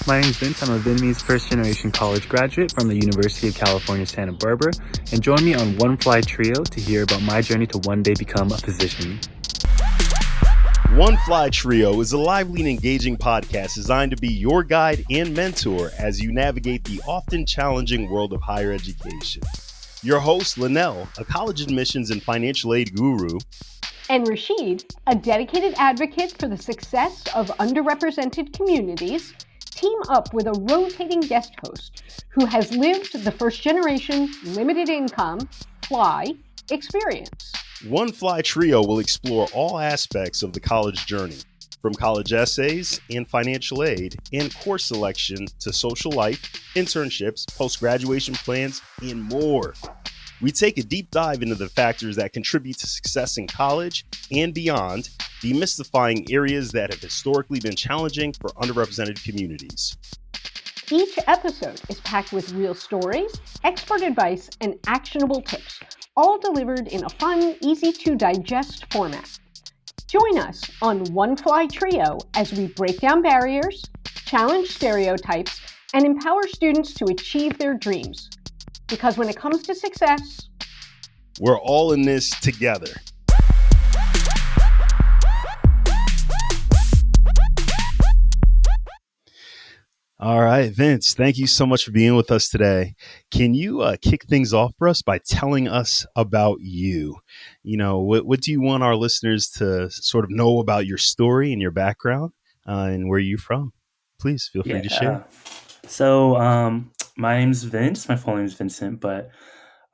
My name is Vince. I'm a Vietnamese first-generation college graduate from the University of California, Santa Barbara, and join me on One FLI Trio to hear about my journey to one day become a physician. One FLI Trio is a lively and engaging podcast designed to be your guide and mentor as you navigate the often challenging world of higher education. Your host, Linnell, a college admissions and financial aid guru, and Rashid, a dedicated advocate for the success of underrepresented communities, team up with a rotating guest host who has lived the first-generation limited income FLI experience. One FLI Trio will explore all aspects of the college journey, from college essays and financial aid and course selection to social life, internships, post-graduation plans, and more. We take a deep dive into the factors that contribute to success in college and beyond, demystifying areas that have historically been challenging for underrepresented communities. Each episode is packed with real stories, expert advice, and actionable tips, all delivered in a fun, easy-to-digest format. Join us on One FLI Trio as we break down barriers, challenge stereotypes, and empower students to achieve their dreams. Because when it comes to success, we're all in this together. All right, Vince, thank you so much for being with us today. Can you kick things off for us by telling us about you? You know, what do you want our listeners to sort of know about your story and your background and where you're from? Please feel free to share. So my name's Vince. My full name is Vincent, but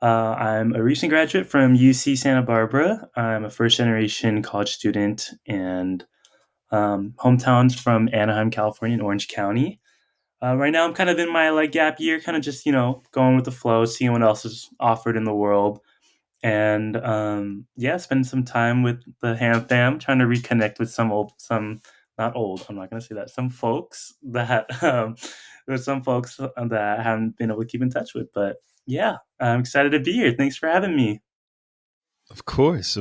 I'm a recent graduate from UC Santa Barbara. I'm a first-generation college student, and hometown's from Anaheim, California, in Orange County. Right now, I'm kind of in my gap year, kind of just going with the flow, seeing what else is offered in the world, and spend some time with the Ham Fam, trying to reconnect with some not old. I'm not going to say that. Some folks that there's some folks that I haven't been able to keep in touch with, but yeah, I'm excited to be here. Thanks for having me. Of course.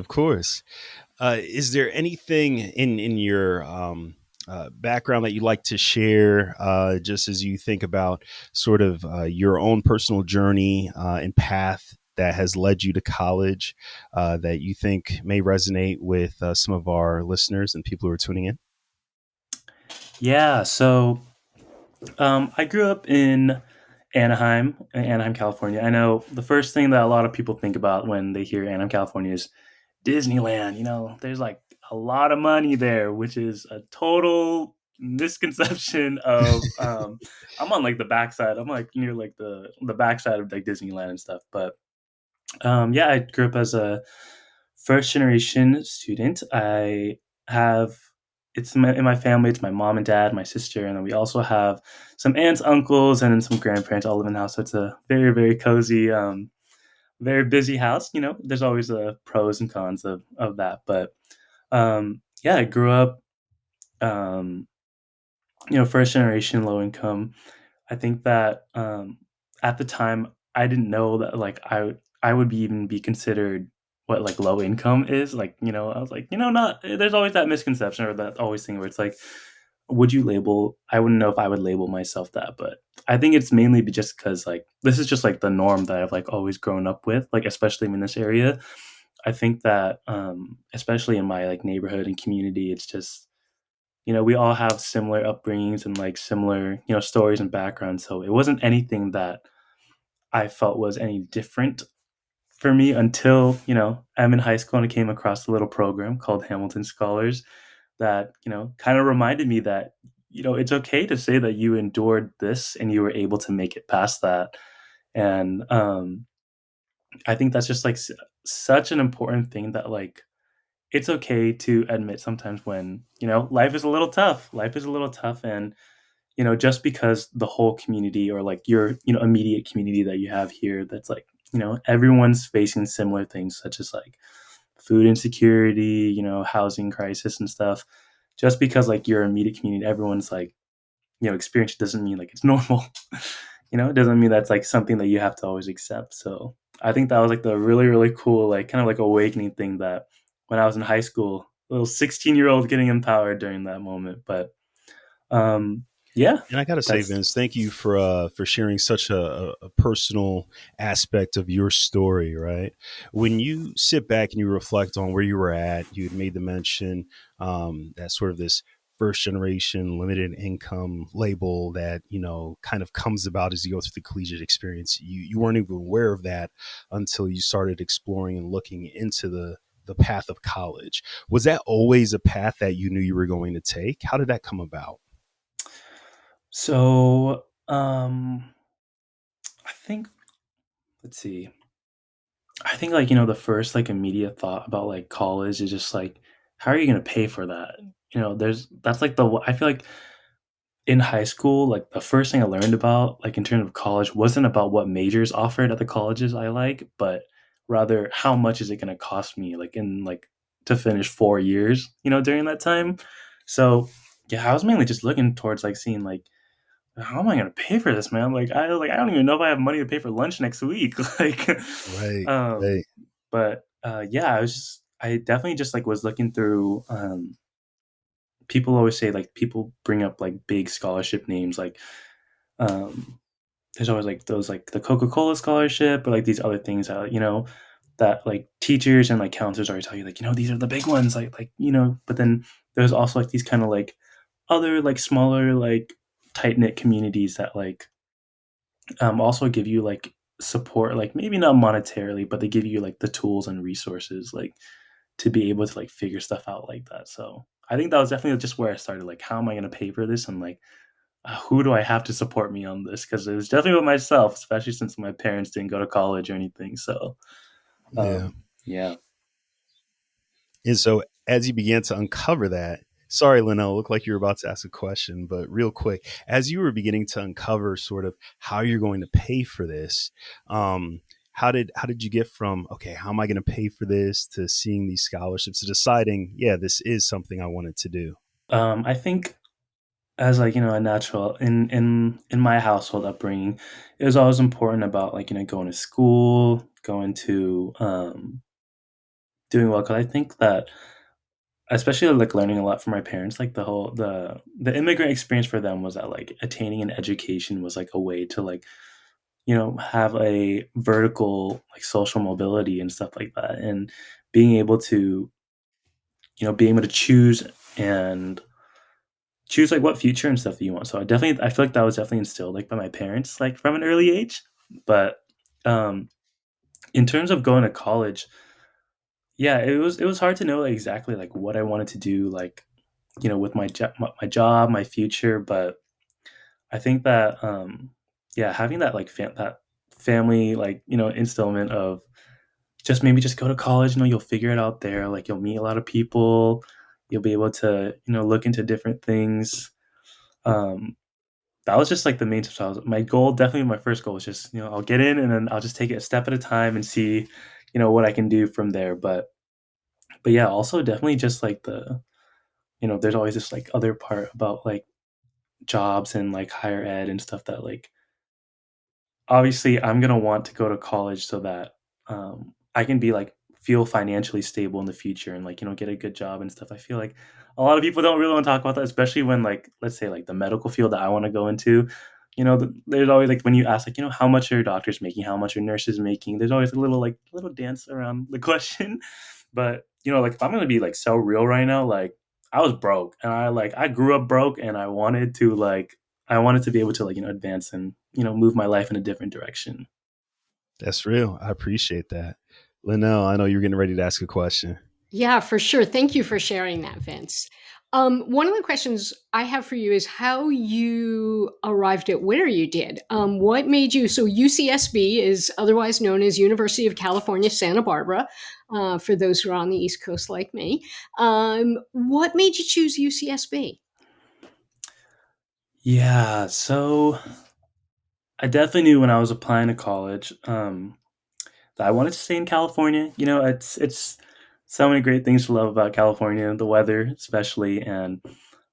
Is there anything in your background that you'd like to share, just as you think about sort of your own personal journey and path that has led you to college, that you think may resonate with some of our listeners and people who are tuning in? Yeah, so I grew up in Anaheim, California. I know the first thing that a lot of people think about when they hear Anaheim, California is Disneyland. There's like a lot of money there, which is a total misconception of I'm on like the backside. I'm like near like the backside of like Disneyland and stuff. But I grew up as a first generation student. I have in my family, it's my mom and dad, my sister, and then we also have some aunts, uncles, and then some grandparents all live in the house. So it's a very, very cozy, very busy house. There's always the pros and cons of that. But I grew up, first generation, low income. I think that at the time I didn't know that I would even be considered what like low income is. I was like, not, there's always that misconception or that always thing where it's like, I wouldn't know if I would label myself that, but I think it's mainly just because like, this is just like the norm that I've like always grown up with, like, especially in this area. I think that, especially in my like neighborhood and community, it's just, we all have similar upbringings and like similar, stories and backgrounds. So it wasn't anything that I felt was any different for me until, I'm in high school and I came across a little program called Hamilton Scholars that, kind of reminded me that, it's okay to say that you endured this and you were able to make it past that. And I think that's just like such an important thing that like, it's okay to admit sometimes when, life is a little tough. Life is a little tough. And, just because the whole community or like your, immediate community that you have here, that's like, everyone's facing similar things such as like food insecurity, housing crisis and stuff. Just because like your immediate community, everyone's like, experience doesn't mean like it's normal. It doesn't mean that's like something that you have to always accept. So I think that was like the really, really cool, like kind of like awakening thing that when I was in high school, little 16-year-old getting empowered during that moment. But Yeah, And I gotta say, that's Vince, thank you for sharing such a personal aspect of your story. Right, when you sit back and you reflect on where you were at, you had made the mention that sort of this first generation limited income label that kind of comes about as you go through the collegiate experience. You weren't even aware of that until you started exploring and looking into the path of college. Was that always a path that you knew you were going to take? How did that come about? so. I think let's see. I think like the first like immediate thought about like college is just like how are you gonna pay for that? There's that's like I feel like in high school, like the first thing I learned about, like in terms of college, wasn't about what majors offered at the colleges I like, but rather how much is it going to cost me, like in like to finish 4 years, during that time. So yeah, I was mainly just looking towards like seeing like how am I going to pay for this, man? Like I don't even know if I have money to pay for lunch next week. like, Right, um, right. but yeah, I definitely just like was looking through people always say like people bring up like big scholarship names like um there's always like those like the Coca-Cola scholarship or like these other things that that like teachers and like counselors always tell you like these are the big ones but then there's also like these kind of like other like smaller like tight knit communities that like also give you like support like maybe not monetarily but they give you like the tools and resources like to be able to like figure stuff out like that. So I think that was definitely just where I started. Like, how am I going to pay for this? And like, who do I have to support me on this? Because it was definitely with myself, especially since my parents didn't go to college or anything. So, Yeah. yeah. And so as you began to uncover that, sorry, Linnell, looked like you were about to ask a question, but real quick, as you were beginning to uncover sort of how you're going to pay for this, um, how did you get from okay, how am I going to pay for this to seeing these scholarships to deciding, yeah, this is something I wanted to do? I think as like a natural in my household upbringing, it was always important about like going to school, going to doing well. Because I think that especially like learning a lot from my parents like the immigrant experience for them was that like attaining an education was like a way to like have a vertical like social mobility and stuff like that and being able to being able to and choose like what future and stuff that you want. So I feel like that was definitely instilled like by my parents like from an early age. But um in terms of going to college, yeah, it was hard to know like, exactly like what I wanted to do like with my job, my future. But I think that yeah, having that like that family like instillment of just maybe just go to college, you'll figure it out there, like you'll meet a lot of people, you'll be able to look into different things. um that was just like the main stuff. So my goal, definitely my first goal was just I'll get in and then I'll just take it a step at a time and see what I can do from there. But yeah, also definitely just like there's always this like other part about like jobs and like higher ed and stuff that like obviously I'm gonna want to go to college so that I can be like feel financially stable in the future and like get a good job and stuff. I feel like a lot of people don't really want to talk about that, especially when like let's say like the medical field that I want to go into. There's always like when you ask like how much are doctors making, how much are nurses making. There's always a little dance around the question. But like if I'm gonna be like so real right now, like I was broke and I grew up broke and I wanted to be able to like advance and move my life in a different direction. That's real. I appreciate that. Linnell, I know you're getting ready to ask a question. Yeah, for sure. Thank you for sharing that, Vince. One of the questions I have for you is how you arrived at where you did. What made you, so UCSB is otherwise known as University of California, Santa Barbara, for those who are on the East Coast like me. What made you choose UCSB? Yeah, so I definitely knew when I was applying to college that I wanted to stay in California. It's so many great things to love about California, the weather especially, and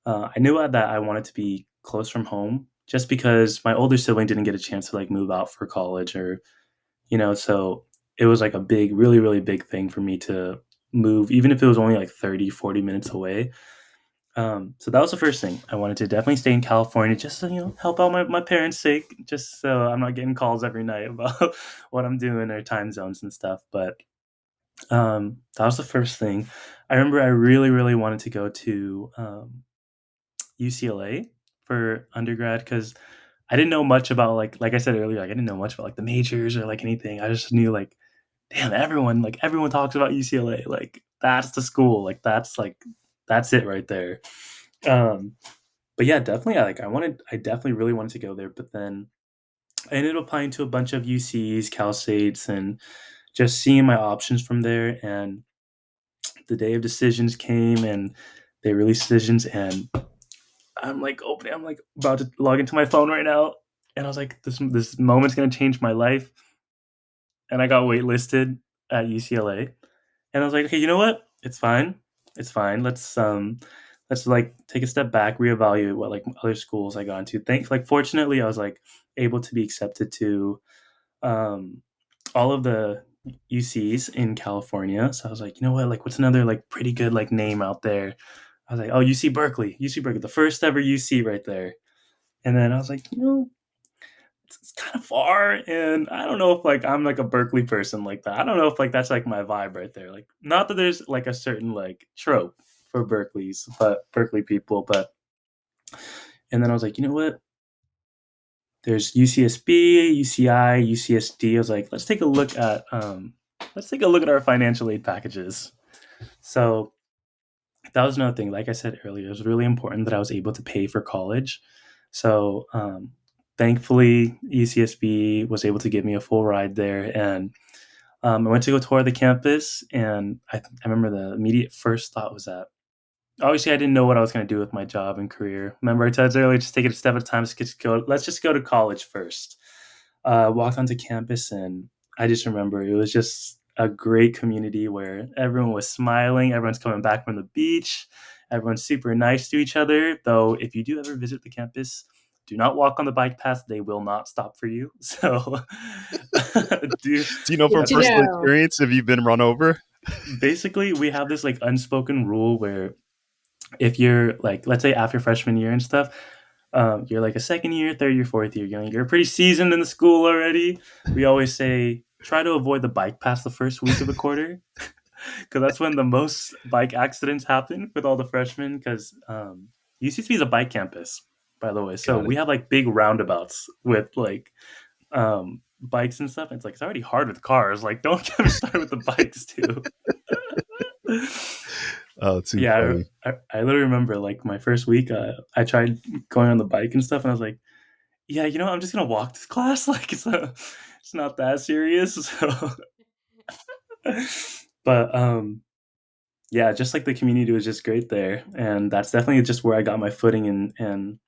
I knew that I wanted to be close from home, just because my older sibling didn't get a chance to like move out for college so it was like a big, really, really big thing for me to move, even if it was only like 30, 40 minutes away. So that was the first thing. I wanted to definitely stay in California just to, help out my parents' sake, just so I'm not getting calls every night about what I'm doing or time zones and stuff. But that was the first thing. I remember I really, really wanted to go to UCLA for undergrad because I didn't know much about like I said earlier, like I didn't know much about like the majors or like anything. I just knew like, damn, everyone talks about UCLA. Like that's the school. Like that's it right there. Um, but yeah, definitely. I definitely really wanted to go there, but then I ended up applying to a bunch of UCs, Cal States, and just seeing my options from there. And the day of decisions came, and they released decisions, and I'm like about to log into my phone right now, and I was like, this moment's gonna change my life. And I got waitlisted at UCLA, and I was like, okay, you know what? It's fine. Let's like take a step back, reevaluate what like other schools I got into. Fortunately, I was like able to be accepted to um, all of the UCs in California. So I was like, you know what? Like, what's another like pretty good like name out there? I was like, oh, UC Berkeley, the first ever UC right there. And then I was like, it's kind of far, and I don't know if like I'm like a Berkeley person like that. I don't know if like that's like my vibe right there. Like, not that there's like a certain like trope for Berkeley people, but and then I was like, you know what? There's UCSB, UCI, UCSD. I was like, let's take a look at our financial aid packages. So that was another thing. Like I said earlier, it was really important that I was able to pay for college. So thankfully, UCSB was able to give me a full ride there, and I went to go tour the campus. And I remember the immediate first thought was that obviously I didn't know what I was going to do with my job and career. Remember I said earlier, just take it a step at a time. Let's just go to college first. Walked onto campus, and I just remember it was just a great community where everyone was smiling. Everyone's coming back from the beach. Everyone's super nice to each other. Though, if you do ever visit the campus, do not walk on the bike path. They will not stop for you. So, do Do you know Good from that's to like personal know. experience, have you been run over? basically we have this like unspoken rule where if you're like, let's say after freshman year and stuff, you're like a second year, third year, fourth year, you're pretty seasoned in the school already. We always say try to avoid the bike pass the first week of the quarter because that's when the most bike accidents happen with all the freshmen. Because UCSB is a bike campus, by the way, so Got it. we have like big roundabouts with like bikes and stuff. And it's like it's already hard with cars. Like, don't get me started with the bikes too. Oh, too Yeah, funny. I literally remember like my first week. I tried going on the bike and stuff, and I was like, "Yeah, I'm just gonna walk to class. Like it's not that serious." So, but yeah, just like the community was just great there, and that's definitely just where I got my footing. And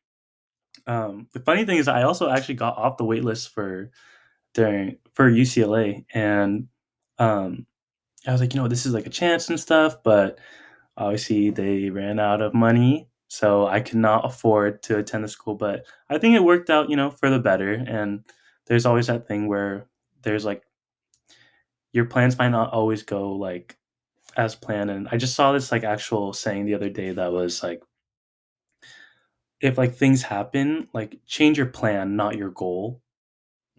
the funny thing is, I also actually got off the wait list for UCLA, and um, I was like, this is like a chance and stuff, but obviously, they ran out of money, so I could not afford to attend the school. But I think it worked out, for the better. And there's always that thing where there's like your plans might not always go like as planned. And I just saw this like actual saying the other day that was like, if like things happen, like change your plan, not your goal.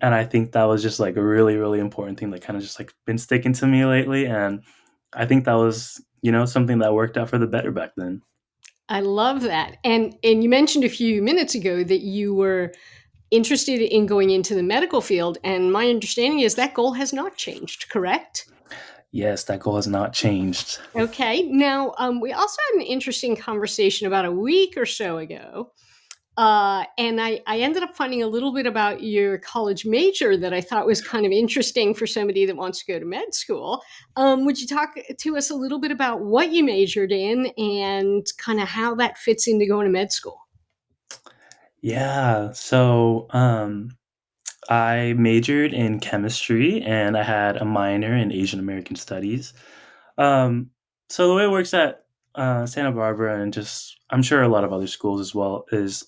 And I think that was just like a really, really important thing that kind of just like been sticking to me lately. And I think that was, something that worked out for the better back then. I love that. And you mentioned a few minutes ago that you were interested in going into the medical field, and my understanding is that goal has not changed, correct? Yes, that goal has not changed. Okay. Now, we also had an interesting conversation about a week or so ago. And I ended up finding a little bit about your college major that I thought was kind of interesting for somebody that wants to go to med school. Would you talk to us a little bit about what you majored in and kind of how that fits into going to med school? Yeah. So, I majored in chemistry and I had a minor in Asian American studies. Um, so the way it works at Santa Barbara and just I'm sure a lot of other schools as well is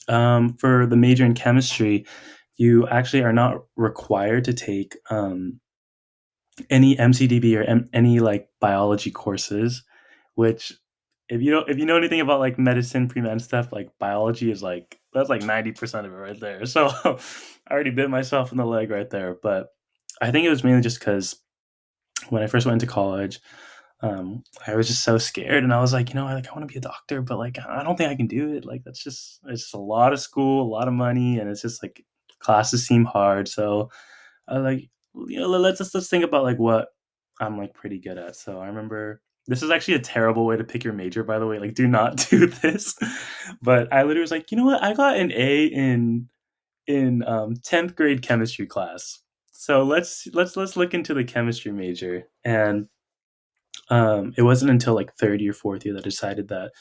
for the major in chemistry, you actually are not required to take any MCDB or any like biology courses, which if you know anything about like medicine, pre-med stuff, like biology is like that's like 90% of it right there. So I already bit myself in the leg right there. But I think it was mainly just because when I first went to college, I was just so scared, and I was like, I want to be a doctor, but like I don't think I can do it. Like it's just a lot of school, a lot of money, and it's just like classes seem hard. So I like, let's think about like what I'm like pretty good at. So I remember this is actually a terrible way to pick your major, by the way. Like, do not do this. But I literally was like, you know what? I got an A in 10th grade chemistry class. So let's look into the chemistry major. And it wasn't until like third year, fourth year that I decided that,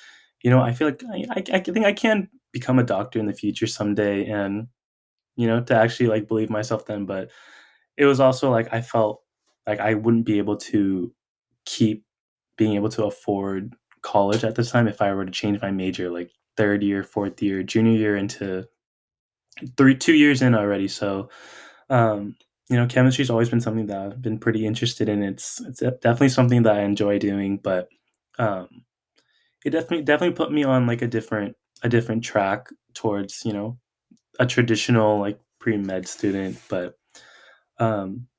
I feel like I think I can become a doctor in the future someday, and to actually like believe myself then. But it was also like I felt like I wouldn't be able to keep being able to afford college at this time if I were to change my major like third year, fourth year, junior year into 2 years in already. So, um, chemistry's always been something that I've been pretty interested in. It's definitely something that I enjoy doing, but um, it definitely put me on like a different track towards a traditional like pre med student. But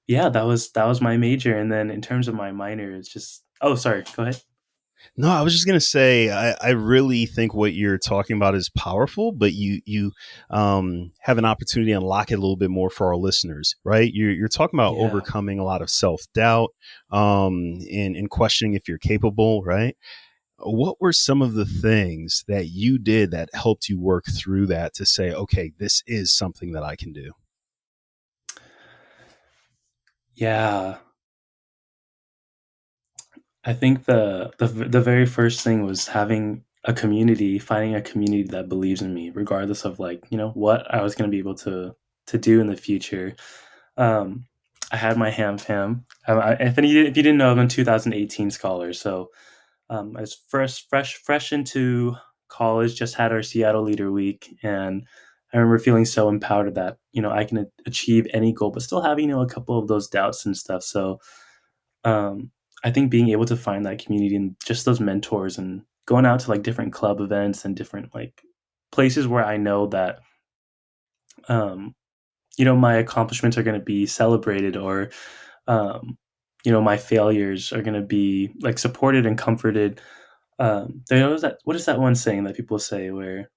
yeah, that was my major, and then in terms of my minor, it's just oh sorry, go ahead. No, I was just gonna say I really think what you're talking about is powerful, but you have an opportunity to unlock it a little bit more for our listeners, right? You're talking about Yeah. overcoming a lot of self doubt, and questioning if you're capable, right? What were some of the things that you did that helped you work through that to say, okay, this is something that I can do? Yeah, I think the very first thing was having a community, finding a community that believes in me, regardless of like what I was going to be able to do in the future. Um, I had my ham fam. If you didn't know, I'm a 2018 scholar, so I was fresh into college. Just had our Seattle Leader Week, and I remember feeling so empowered that I can achieve any goal, but still having a couple of those doubts and stuff. So um, I think being able to find that community and just those mentors and going out to like different club events and different like places where I know that um, my accomplishments are going to be celebrated, or um, my failures are going to be like supported and comforted. There was that. What is that one saying that people say where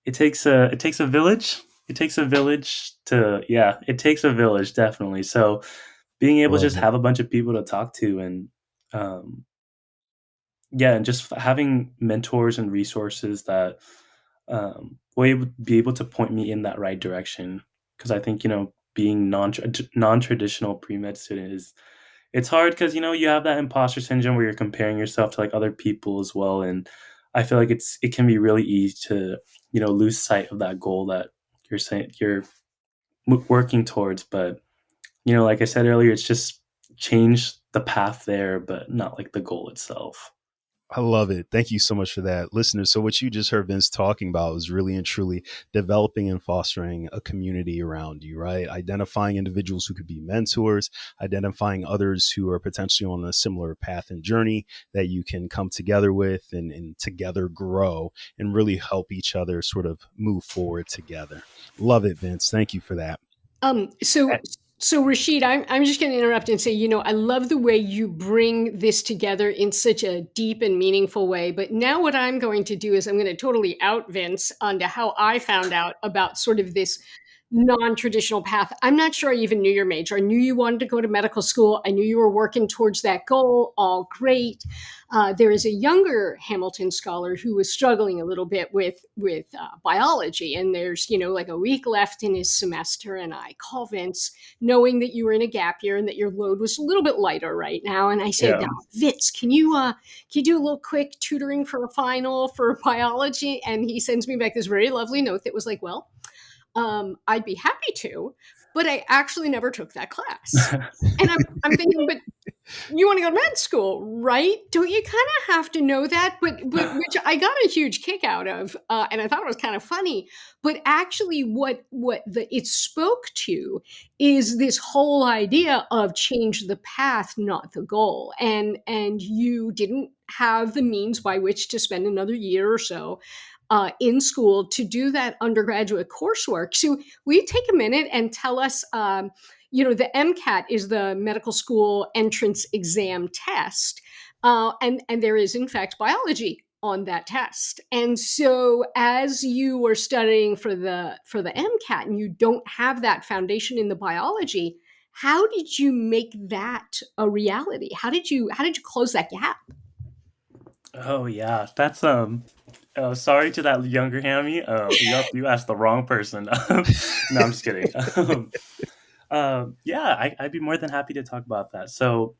it takes a village. It takes a village to yeah. It takes a village definitely. So being able to Love just it. have a bunch of people to talk to, and um, yeah, and just having mentors and resources that will be able to point me in that right direction. Because I think being non-traditional pre-med student is it's hard because you have that imposter syndrome where you're comparing yourself to like other people as well, and I feel like it can be really easy to lose sight of that goal that you're saying you're working towards. But like I said earlier, it's just change the path there, but not like the goal itself. I love it. Thank you so much for that, listeners. So, what you just heard Vince talking about was really and truly developing and fostering a community around you, right? Identifying individuals who could be mentors, identifying others who are potentially on a similar path and journey that you can come together with and together grow and really help each other sort of move forward together. Love it, Vince. Thank you for that. Um, so, so Rashid, I'm just going to interrupt and say, I love the way you bring this together in such a deep and meaningful way. But now what I'm going to do is I'm going to totally out Vince onto how I found out about sort of this non-traditional path. I'm not sure I even knew your major. I knew you wanted to go to medical school. I knew you were working towards that goal. All great. There is a younger Hamilton scholar who was struggling a little bit with biology, and there's like a week left in his semester. And I call Vince, knowing that you were in a gap year and that your load was a little bit lighter right now. And I say, Yeah. now, Vince, can you do a little quick tutoring for a final for biology? And he sends me back this very lovely note that was like, well, I'd be happy to, but I actually never took that class. And I'm thinking, but you want to go to med school, right? Don't you kind of have to know that? But which I got a huge kick out of, and I thought it was kind of funny. But actually, what it spoke to is this whole idea of change the path, not the goal. And you didn't have the means by which to spend another year or so in school to do that undergraduate coursework. So will you take a minute and tell us, the MCAT is the medical school entrance exam test, and there is in fact biology on that test. And so as you were studying for the MCAT and you don't have that foundation in the biology, how did you make that a reality? How did you close that gap? Oh yeah, that's sorry to that younger Hammy. You asked the wrong person. No, I'm just kidding. Yeah, I'd be more than happy to talk about that. So,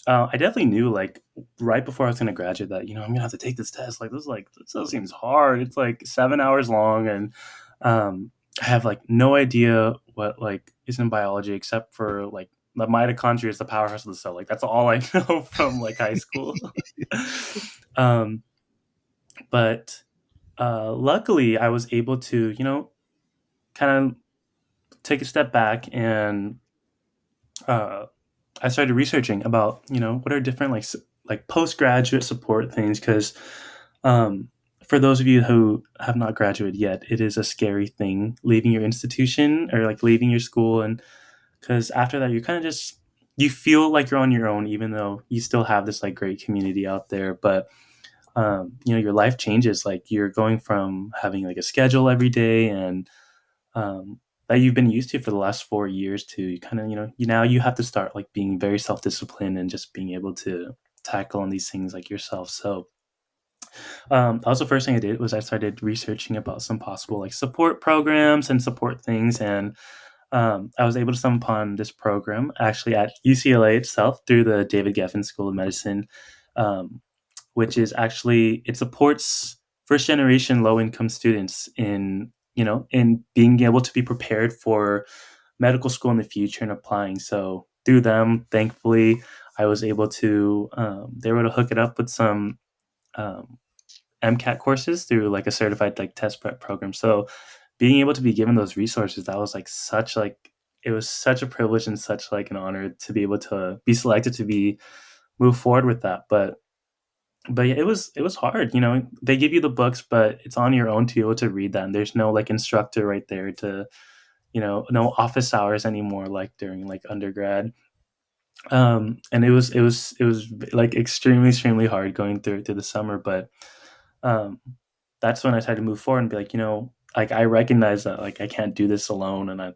I definitely knew like right before I was gonna graduate that I'm gonna have to take this test. This seems hard. It's like 7 hours long, and I have like no idea what like is in biology except for like the mitochondria is the powerhouse of the cell. Like that's all I know from like high school. um, but luckily, I was able to kind of take a step back and uh, I started researching about what are different like postgraduate support things because for those of you who have not graduated yet, it is a scary thing leaving your institution or like leaving your school, and because after that you kind of just you feel like you're on your own even though you still have this like great community out there, but your life changes. Like you're going from having like a schedule every day and that you've been used to for the last 4 years to kind of now you have to start like being very self-disciplined and just being able to tackle on these things like yourself. So that was the first thing I did was I started researching about some possible like support programs and support things, and I was able to stumble upon this program actually at UCLA itself through the David Geffen School of Medicine, um, which is actually it supports first generation low income students in being able to be prepared for medical school in the future and applying. So through them, thankfully, I was able to they were able to hook it up with some um, MCAT courses through like a certified like test prep program. So being able to be given those resources, that was like such like it was such a privilege and such like an honor to be able to be selected to be move forward with that. But yeah, it was hard. They give you the books, but it's on your own to be able to read that. And there's no like instructor right there to no office hours anymore like during like undergrad. And it was like extremely hard going through the summer, but um, that's when I tried to move forward and be like, like I recognize that like I can't do this alone, and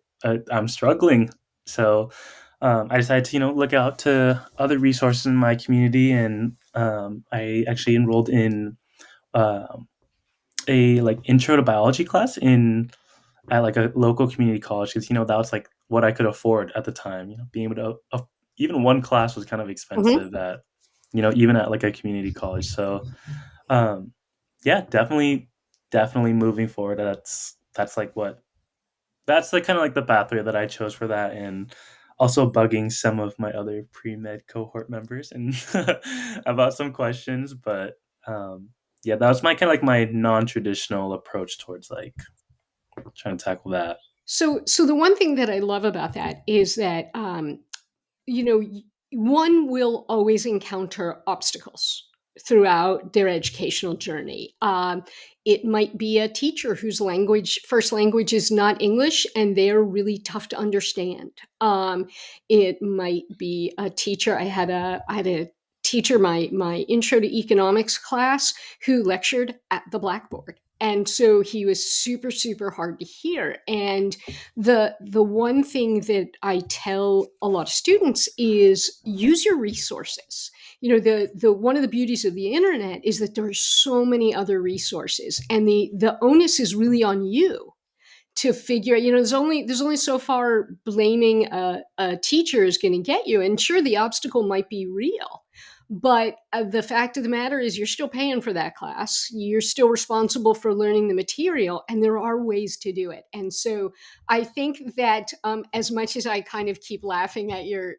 I'm struggling. So I decided to look out to other resources in my community, and I actually enrolled in um a like intro to biology class in at like a local community college because that was like what I could afford at the time. Being able to even one class was kind of Mhm. expensive at even at like a community college. So um, yeah, definitely moving forward. That's like what that's like kind of like the pathway that I chose for that, and also bugging some of my other pre med cohort members and about some questions. But yeah, that was my kind of like my non traditional approach towards like trying to tackle that. So the one thing that I love about that is that you know, one will always encounter obstacles throughout their educational journey. It might be a teacher whose first language is not English, and they're really tough to understand. It might be a teacher. I had a teacher, my intro to economics class, who lectured at the blackboard. And so he was super hard to hear. And the one thing that I tell a lot of students is use your resources. The one of the beauties of the internet is that there are so many other resources, and the onus is really on you to figure out. There's only so far blaming a teacher is going to get you, and sure, the obstacle might be real, but the fact of the matter is you're still paying for that class, you're still responsible for learning the material, and there are ways to do it. And so I think that as much as I kind of keep laughing at your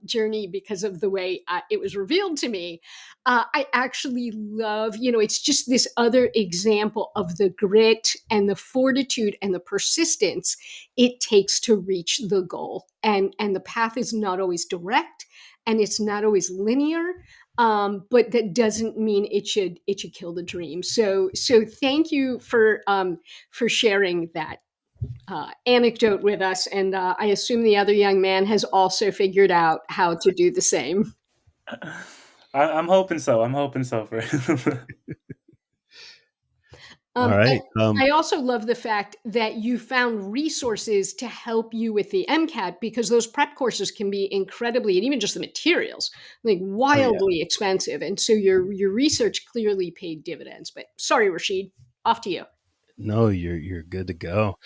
journey because of the way it was revealed to me, I actually love, it's just this other example of the grit and the fortitude and the persistence it takes to reach the goal. And the path is not always direct, and it's not always linear. but that doesn't mean it should kill the dream. So thank you for sharing that anecdote with us, and I assume the other young man has also figured out how to do the same. I'm hoping so. I'm hoping so for All Um, right. I also love the fact that you found resources to help you with the MCAT, because those prep courses can be incredibly, and even just the materials, like Oh yeah. wildly expensive. And so your research clearly paid dividends. But sorry, Rashid, off to you. No, you're good to go.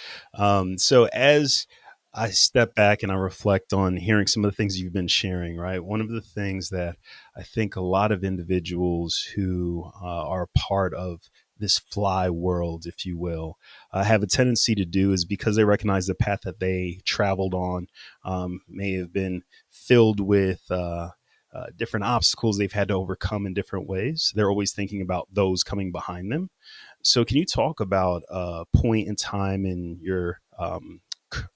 So as I step back and I reflect on hearing some of the things you've been sharing, right? One of the things that I think a lot of individuals who are part of this fly world, if you will, have a tendency to do is because they recognize the path that they traveled on may have been filled with different obstacles they've had to overcome in different ways. They're always thinking about those coming behind them. So, can you talk about a point in time in your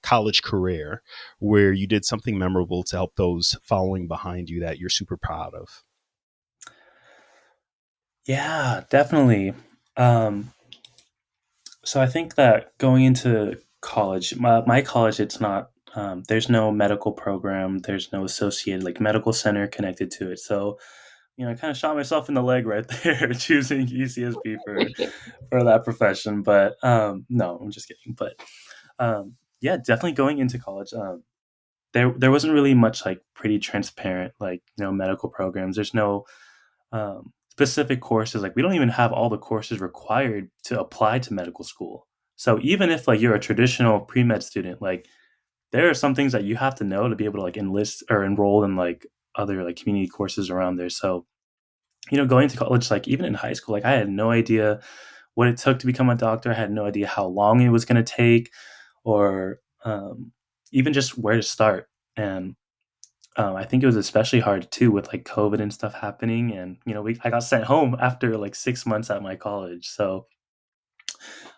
college career where you did something memorable to help those following behind you that you're super proud of? Yeah, definitely. Um, so I think that going into college, my college, it's not. There's no medical program. There's no associated like medical center connected to it. So I kind of shot myself in the leg right there choosing UCSB for that profession. But no, I'm just kidding. But yeah, definitely going into college. There wasn't really much like pretty transparent like medical programs. There's no specific courses. Like we don't even have all the courses required to apply to medical school. So even if like you're a traditional pre med student, like there are some things that you have to know to be able to like enlist or enroll in like other like community courses around there. So going to college, like even in high school, like I had no idea what it took to become a doctor. I had no idea how long it was going to take, or even just where to start. And I think it was especially hard too with like COVID and stuff happening. And I got sent home after like 6 months at my college. So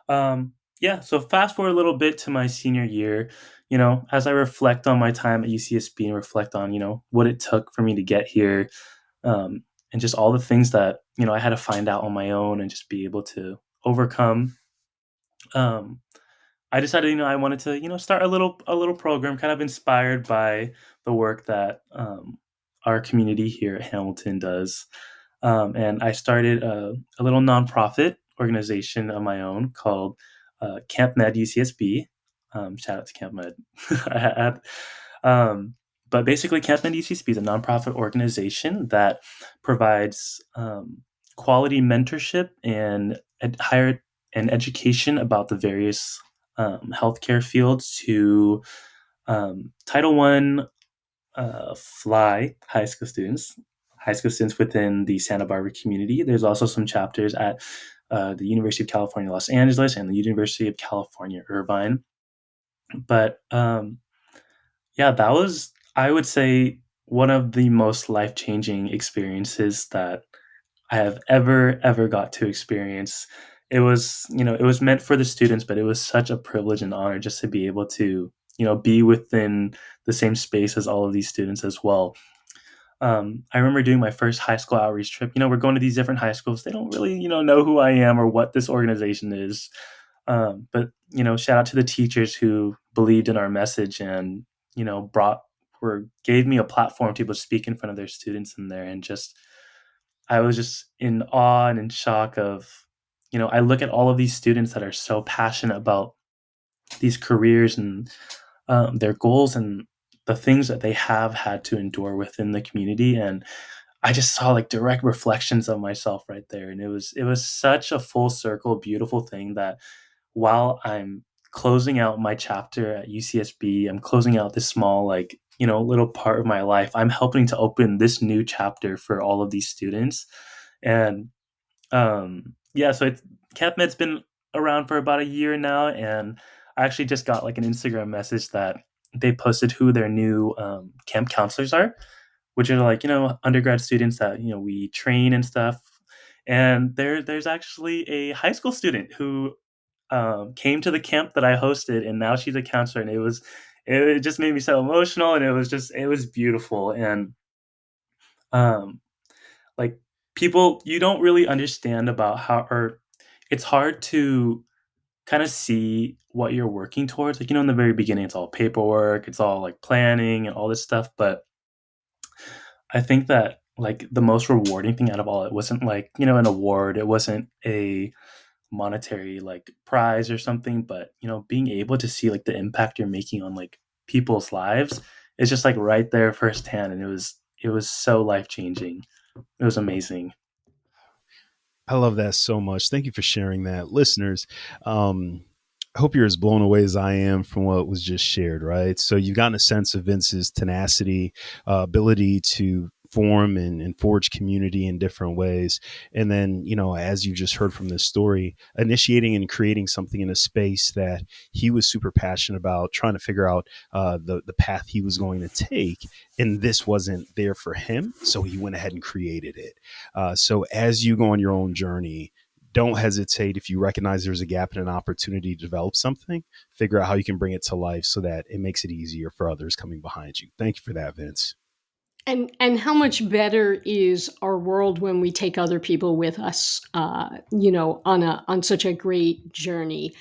yeah. So fast forward a little bit to my senior year. As I reflect on my time at UCSB and reflect on what it took for me to get here, um, and just all the things that I had to find out on my own and just be able to overcome. Um, I decided, I wanted to, start a little program, kind of inspired by the work that our community here at Hamilton does. And I started a little nonprofit organization of my own called Camp Med UCSB. Shout out to Camp Med. I had, but basically, Camp Med UCSB is a nonprofit organization that provides quality mentorship and higher and education about the various healthcare fields to Title One FLI high school students within the Santa Barbara community. There's also some chapters at the University of California, Los Angeles, and the University of California, Irvine. But yeah, that was, I would say, one of the most life changing experiences that I have ever got to experience. It was meant for the students, but it was such a privilege and honor just to be able to, be within the same space as all of these students as well. I remember doing my first high school outreach trip. We're going to these different high schools. They don't really, know who I am or what this organization is. But shout out to the teachers who believed in our message and brought or gave me a platform to be able to speak in front of their students in there, and just I was just in awe and in shock of, I look at all of these students that are so passionate about these careers and their goals and the things that they have had to endure within the community. And I just saw like direct reflections of myself right there. And it was such a full circle, beautiful thing that while I'm closing out my chapter at UCSB, I'm closing out this small, like, little part of my life. I'm helping to open this new chapter for all of these students. And yeah, so CapMed's been around for about a year now, and I actually just got like an Instagram message that they posted who their new camp counselors are, which are like undergrad students that we train and stuff. And there's actually a high school student who came to the camp that I hosted, and now she's a counselor, and it just made me so emotional, and it was beautiful. And um, like people you don't really understand about how, or it's hard to kind of see what you're working towards. Like, in the very beginning, it's all paperwork, it's all like planning and all this stuff. But I think that like the most rewarding thing out of all it wasn't like, an award, it wasn't a monetary like prize or something, but being able to see like the impact you're making on like people's lives is just like right there firsthand. And it was so life changing. It was amazing. I love that so much. Thank you for sharing that. Listeners, I hope you're as blown away as I am from what was just shared, right? So you've gotten a sense of Vince's tenacity, ability to form and forge community in different ways. And then, as you just heard from this story, initiating and creating something in a space that he was super passionate about, trying to figure out the path he was going to take. And this wasn't there for him. So he went ahead and created it. So as you go on your own journey, don't hesitate if you recognize there's a gap in an opportunity to develop something, figure out how you can bring it to life so that it makes it easier for others coming behind you. Thank you for that, Vince. And how much better is our world when we take other people with us, on such a great journey.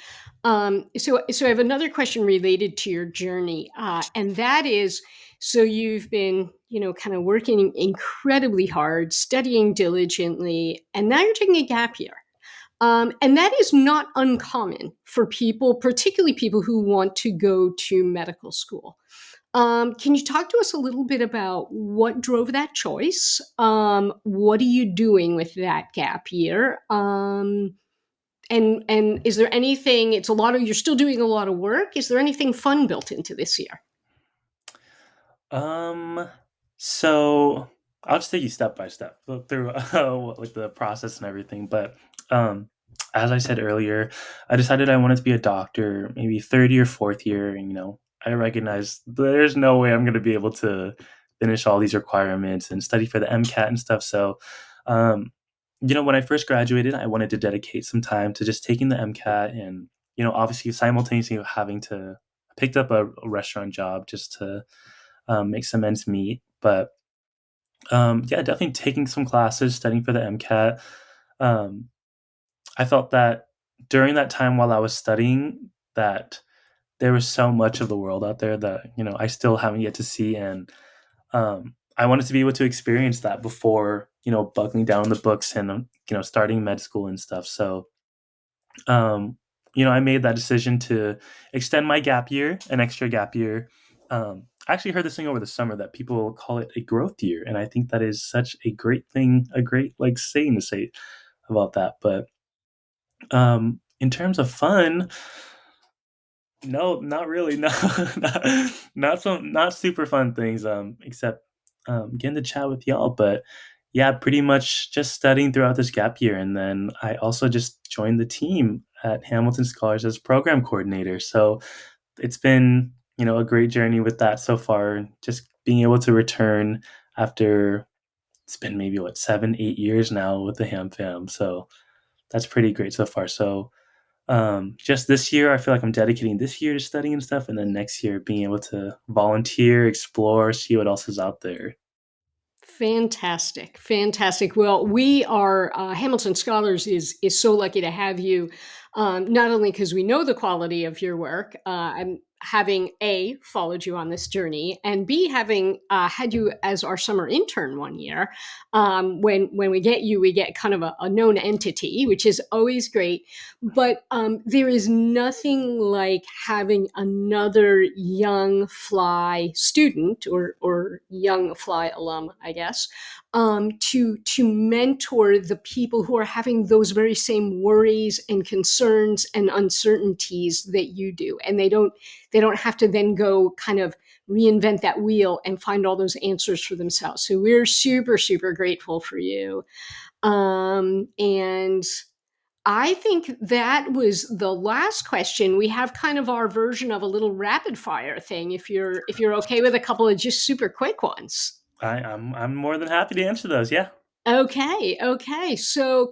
So I have another question related to your journey, and that is, so you've been, kind of working incredibly hard, studying diligently, and now you're taking a gap year. And that is not uncommon for people, particularly people who want to go to medical school. Can you talk to us a little bit about what drove that choice? What are you doing with that gap year? And is there anything? It's a lot of, you're still doing a lot of work. Is there anything fun built into this year? Um, so I'll just take you step by step through like the process and everything. But um, as I said earlier, I decided I wanted to be a doctor, maybe third year, fourth year, and I recognize there's no way I'm going to be able to finish all these requirements and study for the MCAT and stuff. So, um, when I first graduated, I wanted to dedicate some time to just taking the MCAT and obviously simultaneously having to I picked up a restaurant job just to make some ends meet. But yeah, definitely taking some classes, studying for the MCAT. Um, I felt that during that time while I was studying, that there was so much of the world out there that I still haven't yet to see, and I wanted to be able to experience that before buckling down on the books and starting med school and stuff. So um, I made that decision to extend my gap year, an extra gap year. I actually heard this thing over the summer that people call it a growth year, and I think that is such a great thing, a great like saying to say about that. But in terms of fun, no, not really. No, not super fun things. Except getting to chat with y'all. But yeah, pretty much just studying throughout this gap year, and then I also just joined the team at Hamilton Scholars as program coordinator. So it's been a great journey with that so far. Just being able to return after it's been maybe what 7-8 years now with the Ham Fam. So that's pretty great so far. So just this year, I feel like I'm dedicating this year to studying and stuff, and then next year being able to volunteer, explore, see what else is out there. Fantastic, fantastic. Well, we are Hamilton Scholars is so lucky to have you. Not only because we know the quality of your work, and having a followed you on this journey, and b having had you as our summer intern one year. When we get you, we get kind of a known entity, which is always great. But there is nothing like having another young fly student or young fly alum, I guess, to mentor the people who are having those very same worries and concerns and uncertainties that you do, and they don't have to then go kind of reinvent that wheel and find all those answers for themselves. So we're super super grateful for you, and I think that was the last question. We have kind of our version of a little rapid fire thing. If you're okay with a couple of just super quick ones. I'm more than happy to answer those. Yeah. Okay, okay. So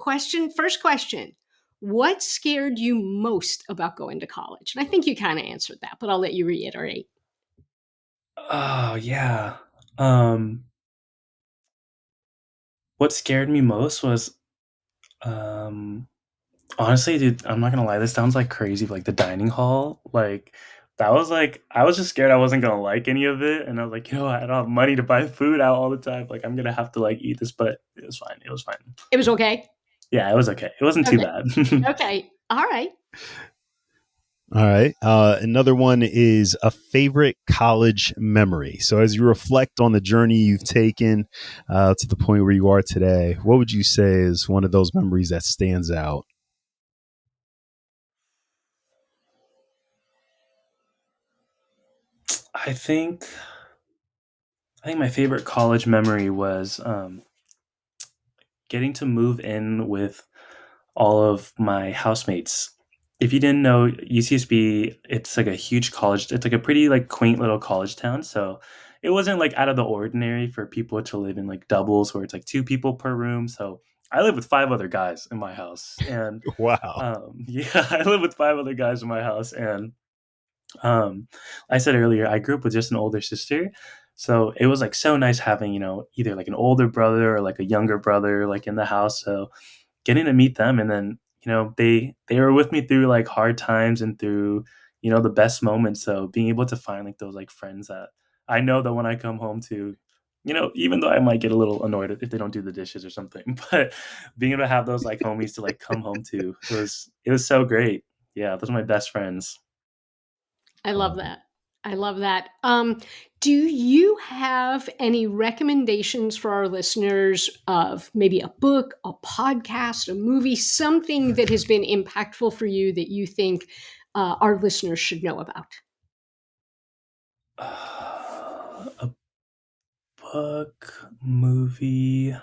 first question. What scared you most about going to college? And I think you kind of answered that, but I'll let you reiterate. Oh yeah. Um, what scared me most was, um, honestly, dude, I'm not gonna lie, this sounds like crazy, but, like, the dining hall, like, that was, like I was just scared I wasn't gonna like any of it, and I was like, "You know what? I don't have money to buy food out all the time, like, I'm gonna have to, like, eat this," but it was fine, it was fine. It was okay? Yeah, it was okay. It wasn't too Okay. bad. Okay. All right. All right. Another one is a favorite college memory. So, as you reflect on the journey you've taken to the point where you are today, what would you say is one of those memories that stands out? I think I think my favorite college memory was, getting to move in with all of my housemates. If you didn't know, UCSB, it's like a huge college. It's like a pretty like quaint little college town. So it wasn't like out of the ordinary for people to live in like doubles where it's like two people per room. So I live with five other guys in my house, and Wow. yeah, I live with five other guys in my house, and um, I said earlier, I grew up with just an older sister. So it was like so nice having, either like an older brother or like a younger brother like in the house. So getting to meet them, and then, they were with me through like hard times and through, the best moments. So being able to find like those like friends that I know that when I come home to, even though I might get a little annoyed if they don't do the dishes or something, but being able to have those like homies to like come home to, it was so great. Yeah, those are my best friends. I love Um, that. I love that. Do you have any recommendations for our listeners of maybe a book, a podcast, a movie, something that has been impactful for you that you think our listeners should know about? A book, movie.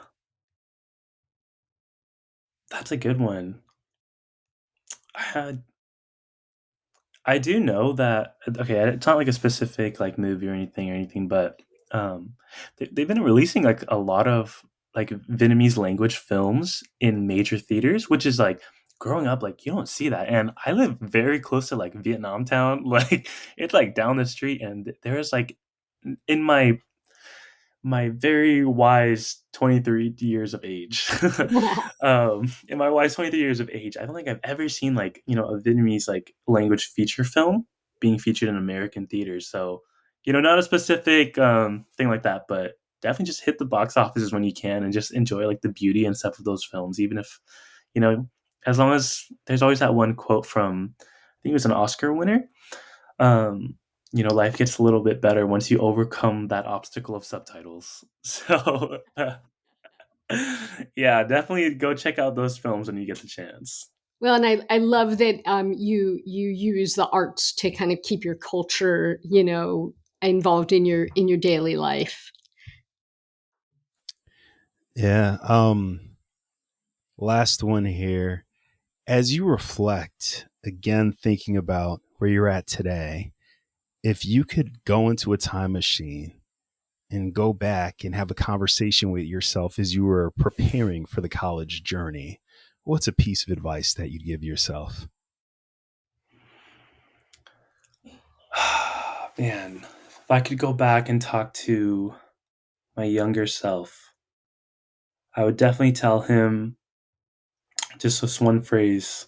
That's a good one. I had I do know that okay, it's not like a specific, like, movie or anything, but, they've been releasing, like, a lot of, like, Vietnamese language films in major theaters, which is, like growing up, like, you don't see that, and I live very close to, like, Vietnam Town, like, it's, like, down the street, and there's, like in my very wise 23 years of age. In my wise 23 years of age, I don't think I've ever seen like, a Vietnamese like language feature film being featured in American theaters. So, not a specific thing like that, but definitely just hit the box offices when you can and just enjoy like the beauty and stuff of those films, even if, you know, as long as there's always that one quote from, I think it was an Oscar winner, um, life gets a little bit better once you overcome that obstacle of subtitles. So, yeah, definitely go check out those films when you get the chance. Well, and I love that you use the arts to kind of keep your culture, involved in your daily life. yeah. Last one here. As you reflect, again, thinking about where you're at today, if you could go into a time machine and go back and have a conversation with yourself as you were preparing for the college journey, what's a piece of advice that you'd give yourself? Man, if I could go back and talk to my younger self, I would definitely tell him just this one phrase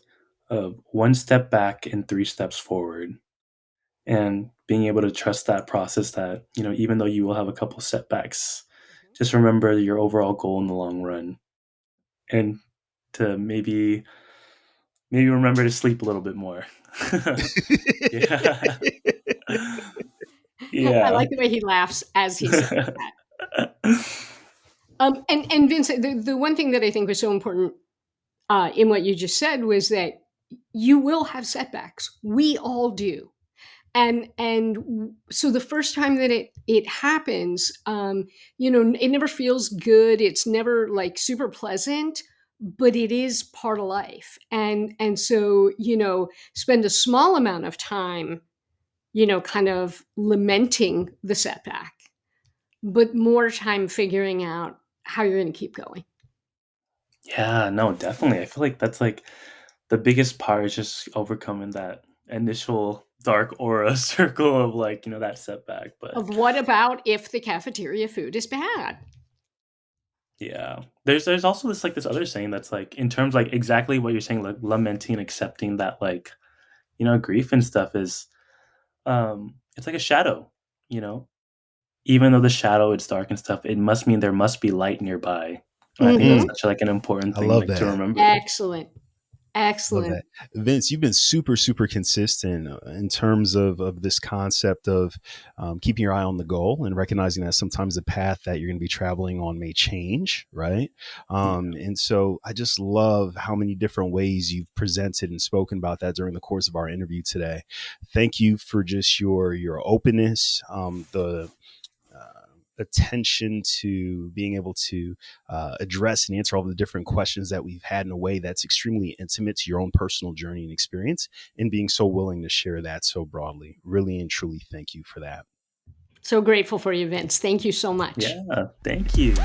of one step back and three steps forward. And being able to trust that process that, even though you will have a couple setbacks, just remember your overall goal in the long run. And to maybe remember to sleep a little bit more. Yeah. I Yeah. like the way he laughs as he says that. And Vince, the one thing that I think was so important in what you just said was that you will have setbacks. We all do. And so the first time that it happens, it never feels good. It's never like super pleasant, but it is part of life. And so spend a small amount of time, kind of lamenting the setback, but more time figuring out how you're going to keep going. Yeah, no, definitely. I feel like that's like the biggest part is just overcoming that initial dark aura circle of like, that setback. But Of what about if the cafeteria food is bad? Yeah. There's also this other saying that's like in terms like exactly what you're saying, like lamenting, accepting that like, grief and stuff is it's like a shadow, you know? Even though the shadow is dark and stuff, it must mean there must be light nearby. And I think that's Mm-hmm. such like an important I thing love like to that. remember. Excellent. Love Excellent. that. Vince, you've been super, super consistent in terms of this concept of keeping your eye on the goal and recognizing that sometimes the path that you're going to be traveling on may change, right? Yeah. And so I just love how many different ways you've presented and spoken about that during the course of our interview today. Thank you for just your openness, the attention to being able to address and answer all the different questions that we've had in a way that's extremely intimate to your own personal journey and experience, and being so willing to share that so broadly. Really and truly thank you for that. So grateful for you, Vince. Thank you so much. Yeah. Thank you.